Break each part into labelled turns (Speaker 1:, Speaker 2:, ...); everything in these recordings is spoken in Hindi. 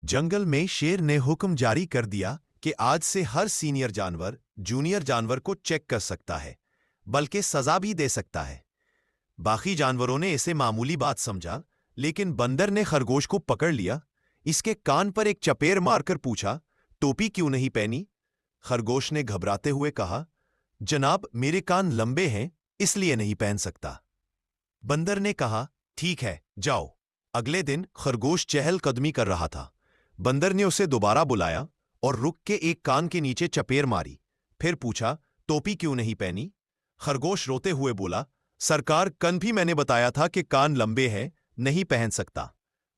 Speaker 1: जंगल में शेर ने हुक्म जारी कर दिया कि आज से हर सीनियर जानवर जूनियर जानवर को चेक कर सकता है, बल्कि सजा भी दे सकता है। बाकी जानवरों ने इसे मामूली बात समझा, लेकिन बंदर ने खरगोश को पकड़ लिया। इसके कान पर एक चपेड़ मारकर पूछा, टोपी क्यों नहीं पहनी? खरगोश ने घबराते हुए कहा, जनाब, मेरे कान लंबे हैं, इसलिए नहीं पहन सकता। बंदर ने कहा, ठीक है, जाओ। अगले दिन खरगोश चहलकदमी कर रहा था। बंदर ने उसे दोबारा बुलाया और रुक के एक कान के नीचे चपेड़ मारी। फिर पूछा, टोपी क्यों नहीं पहनी? खरगोश रोते हुए बोला, सरकार, कल भी मैंने बताया था कि कान लंबे हैं, नहीं पहन सकता।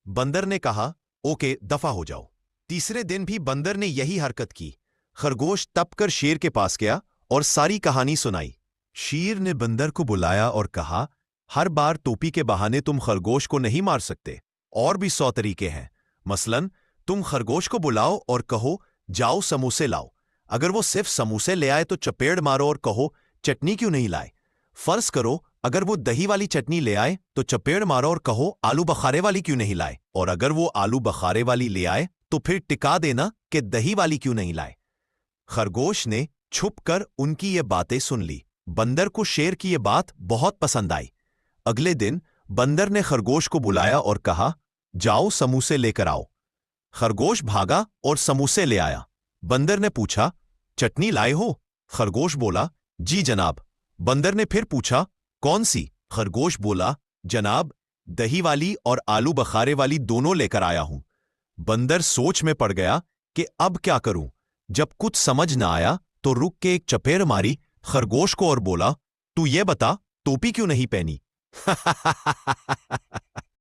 Speaker 1: बंदर ने कहा, ओके, दफा हो जाओ। तीसरे दिन भी बंदर ने यही हरकत की। खरगोश तपकर शेर के पास गया और सारी कहानी सुनाई। शेर ने बंदर को बुलाया और कहा, हर बार टोपी के बहाने तुम खरगोश को नहीं मार सकते। और भी 100 तरीके हैं। मसलन, तुम खरगोश को बुलाओ और कहो, जाओ समोसे लाओ। अगर वो सिर्फ समोसे ले आए तो चपेड़ मारो और कहो, चटनी क्यों नहीं लाए? फर्ज करो, अगर वो दही वाली चटनी ले आए तो चपेड़ मारो और कहो, आलू बखारे वाली क्यों नहीं लाए? और अगर वो आलू बखारे वाली ले आए तो फिर टिका देना कि दही वाली क्यों नहीं लाए। खरगोश ने छुपकर उनकी ये बातें सुन ली। बंदर को शेर की ये बात बहुत पसंद आई। अगले दिन बंदर ने खरगोश को बुलाया और कहा, जाओ समोसे लेकर आओ। खरगोश भागा और समोसे ले आया। बंदर ने पूछा, चटनी लाए हो? खरगोश बोला, जी जनाब। बंदर ने फिर पूछा, कौन सी? खरगोश बोला, जनाब, दही वाली और आलू बखारे वाली दोनों लेकर आया हूं। बंदर सोच में पड़ गया कि अब क्या करूं। जब कुछ समझ न आया तो रुक के एक चपेड़ मारी खरगोश को और बोला, तू ये बता, टोपी क्यों नहीं पहनी?